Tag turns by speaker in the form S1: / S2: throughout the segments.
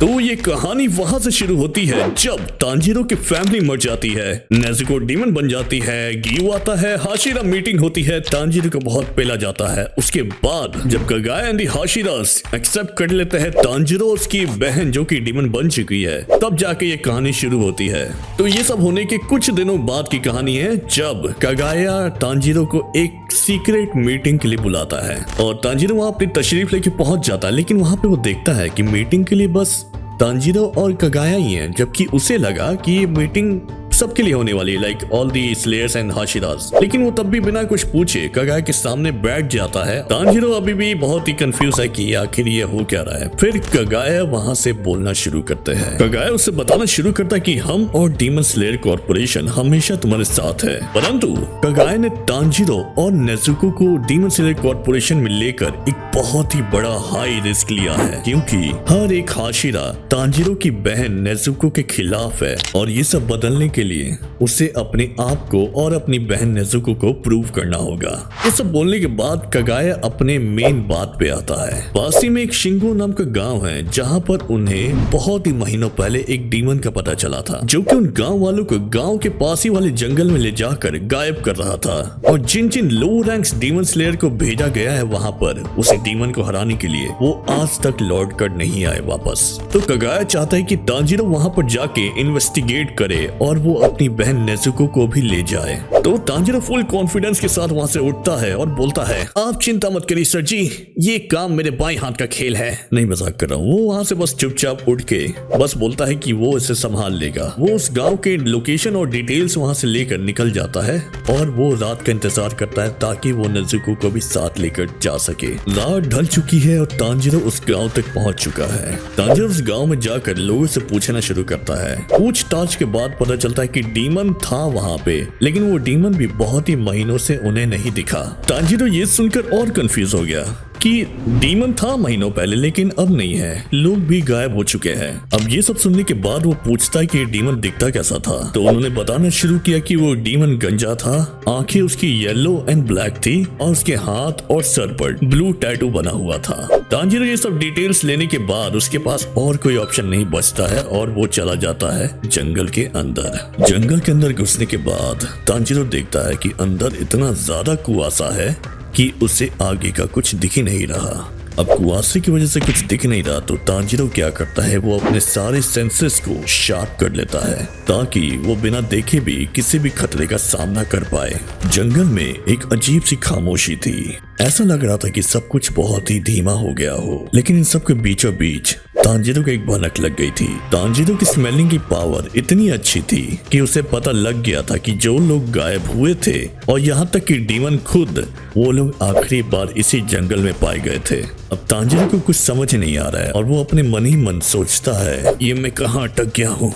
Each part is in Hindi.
S1: तो ये कहानी वहां से शुरू होती है जब तांजीरो की फैमिली मर जाती है, नेजुको डीमन बन जाती है, गियू आता है, हाशिरा मीटिंग होती है, तांजीरो को बहुत पेला जाता है। उसके बाद जब कगाया एंड हाशिरास एक्सेप्ट कर लेते हैं तांजीरो उसकी बहन जो कि डीमन बन चुकी है, तब जाके ये कहानी शुरू होती है। तो ये सब होने के कुछ दिनों बाद की कहानी है जब कगाया तांजीरो को एक सीक्रेट मीटिंग के लिए बुलाता है और तांजीरो वहां अपनी तशरीफ लेके पहुंच जाता है, लेकिन वहां पे वो देखता है कि मीटिंग के लिए बस तांजीरो और कगाया ही है, जबकि उसे लगा कि ये मीटिंग सबके लिए होने वाली है, like all the slayers and hashiras. लेकिन वो तब भी बिना कुछ पूछे कगाया के सामने बैठ जाता है। तांजीरो अभी भी बहुत ही कंफ्यूज है कि आखिर ये हो क्या रहा है। फिर कगाया वहां से बोलना शुरू करते हैं। कगाया उसे बताना शुरू करता है कि हम और डीमन स्लेयर कॉर्पोरेशन हमेशा तुम्हारे साथ है, परंतु कगाया ने तांजीरो और नेजुको को डीमन स्लेयर कॉर्पोरेशन में लेकर एक बहुत ही बड़ा हाई रिस्क लिया है, क्योंकि हर एक हाशिरा तांजीरो की बहन नेजुको के खिलाफ है और ये सब बदलने के लिए उसे अपने आप को और अपनी बहन नेजुको को प्रूव करना होगा। ये सब बोलने के बाद कगाया अपने मेन बात पे आता है। पास ही में एक शिंगो नाम का गांव है जहां पर उन्हें बहुत ही महीनों पहले एक डीमन का पता चला था, जो कि उन गांव वालों को गांव के पास ही वाले जंगल में ले जाकर गायब कर रहा था। और जिन जिन लो रैंक्स डीमन स्लेयर को भेजा गया है वहां पर उसे डीमन को हराने के लिए, वो आज तक लौट कर नहीं आए वापस। तो कगाया चाहता है कि तांजीरो वहां पर जाके इन्वेस्टिगेट करे और वो अपनी बहन नेजुको को भी ले जाए। तो तांजीरो फुल कॉन्फिडेंस के साथ वहां से उठता है और बोलता है, आप चिंता मत करिए सर जी, ये काम मेरे बाएं हाथ का खेल है। नहीं मजाक कर रहा हूँ। वो वहां से बस चुपचाप उठ के बस बोलता है कि वो इसे संभाल लेगा। वो उस गांव के लोकेशन और डिटेल्स वहां से लेकर निकल जाता है और वो रात का इंतजार करता है ताकि वो नेजुको को भी साथ लेकर जा सके। रात ढल चुकी है और तांजीरो उस गाँव तक पहुंच चुका है। तांजीरो उस गाँव में जाकर लोगों से पूछना शुरू करता है। पूछताछ के बाद पता चलता है कि डीमन था वहां पे, लेकिन वो डीमन भी बहुत ही महीनों से उन्हें नहीं दिखा। तांजीरो ये सुनकर और कंफ्यूज हो गया कि डीमन था महीनों पहले लेकिन अब नहीं है, लोग भी गायब हो चुके हैं। अब ये सब सुनने के बाद वो पूछता है कि डीमन दिखता कैसा था। तो उन्होंने बताना शुरू किया कि वो डीमन गंजा था, आंखें उसकी येलो एंड ब्लैक थी और उसके हाथ और सर पर ब्लू टैटू बना हुआ था। तांजीरो ये सब डिटेल्स लेने के बाद उसके पास और कोई ऑप्शन नहीं बचता है और वो चला जाता है जंगल के अंदर। जंगल के अंदर घुसने के बाद तांजीरो देखता है कि अंदर इतना ज्यादा कुआसा है कि उसे आगे का कुछ दिख ही नहीं रहा। अब कुआसे की वजह से कुछ दिख नहीं रहा तो तांजीरो क्या करता है, वो अपने सारे सेंसेस को शार्प कर लेता है ताकि वो बिना देखे भी किसी भी खतरे का सामना कर पाए। जंगल में एक अजीब सी खामोशी थी। ऐसा लग रहा था कि सब कुछ बहुत ही धीमा हो गया हो, लेकिन इन सब के बीचों बीच तांजीरो को एक भनक लग गई थी। तांजीरो की स्मेलिंग की पावर इतनी अच्छी थी कि उसे पता लग गया था कि जो लोग गायब हुए थे और यहाँ तक कि डीमन खुद, वो लोग आखिरी बार इसी जंगल में पाए गए थे। अब तांजीरो को कुछ समझ नहीं आ रहा है और वो अपने मन ही मन सोचता है, ये मैं कहाँ अटक गया हूँ,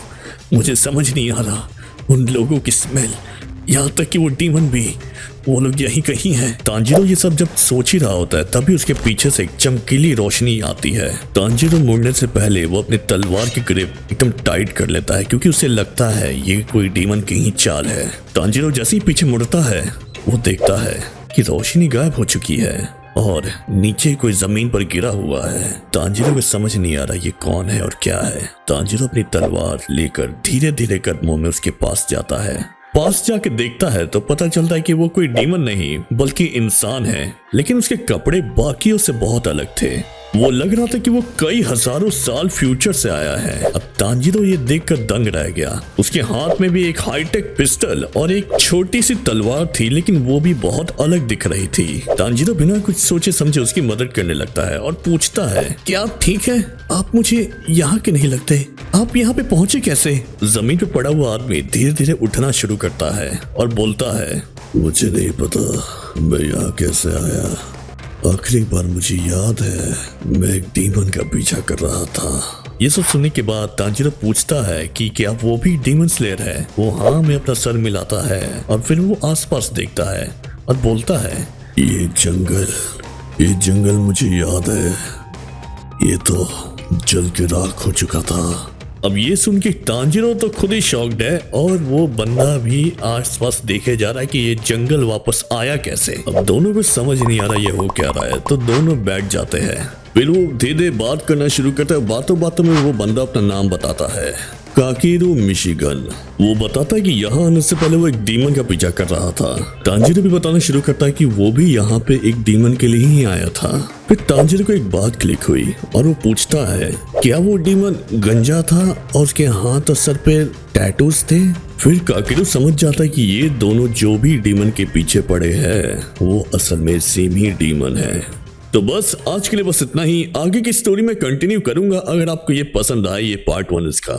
S1: मुझे समझ नहीं आ रहा। उन लोगों की स्मेल, यहाँ तक कि वो डीमन भी, वो लोग यहीं कहीं हैं। तांजीरो ये सब जब सोच ही रहा होता है तभी उसके पीछे से एक चमकीली रोशनी आती है। तांजीरो मुड़ने से पहले वो अपनी तलवार की ग्रिप एकदम टाइट कर लेता है क्योंकि उसे लगता है ये कोई डीमन की ही चाल है। तांजीरो जैसे ही पीछे मुड़ता है वो देखता है कि रोशनी गायब हो चुकी है और नीचे कोई जमीन पर गिरा हुआ है। तांजीरो को समझ नहीं आ रहा ये कौन है और क्या है। तांजीरो अपनी तलवार लेकर धीरे धीरे कदमों में उसके पास जाता है। पास जाके देखता है तो पता चलता है कि वो कोई डीमन नहीं बल्कि इंसान है, लेकिन उसके कपड़े बाकियों से बहुत अलग थे। वो लग रहा था कि वो कई हजारों साल फ्यूचर से आया है। अब तांजीरो ये देखकर दंग रह गया। उसके हाथ में भी एक हाईटेक पिस्टल और एक छोटी सी तलवार थी, लेकिन वो भी बहुत अलग दिख रही थी। तांजीरो बिना कुछ सोचे समझे उसकी मदद करने लगता है और पूछता है, क्या आप ठीक है? आप मुझे यहाँ के नहीं लगते, आप यहाँ पे पहुंचे कैसे? जमीन पे पड़ा हुआ आदमी धीरे धीरे उठना शुरू करता है और बोलता है, मुझे नहीं पता मैं यहाँ कैसे आया। आखिरी बार मुझे याद है मैं एक डीमन का पीछा कर रहा था। ये सब सुनने के बाद तांजीरो पूछता है कि क्या वो भी डीमन स्लेयर है? वो हाँ में अपना सर मिलाता है और फिर वो आसपास देखता है और बोलता है, ये जंगल मुझे याद है, ये तो जल के राख हो चुका था। अब ये सुन के तांजीरो तो खुद ही शॉक्ड है और वो बंदा भी आसपास देखे जा रहा है कि ये जंगल वापस आया कैसे। अब दोनों को समझ नहीं आ रहा ये हो क्या रहा है, तो दोनों बैठ जाते हैं फिर वो धीरे बात करना शुरू करता है। बातों बातों में वो बंदा अपना नाम बताता है, काकीरो मिशिगन। वो बताता है कि यहाँ आने से पहले वो एक डीमन का पीछा कर रहा था। तांजीरो भी बताना शुरू करता है कि वो भी यहाँ पे एक डीमन के लिए ही आया था। फिर तांजीरो को एक बात क्लिक हुई और वो पूछता है क्या वो डीमन गंजा था और उसके हाथ और सर पे टैटूज थे। फिर काकीरो समझ जाता है कि ये दोनों जो भी डीमन के पीछे पड़े हैं वो असल में सेम ही डीमन है। तो बस आज के लिए बस इतना ही। आगे की स्टोरी में कंटिन्यू करूंगा। अगर आपको ये पसंद आए ये पार्ट 1 इसका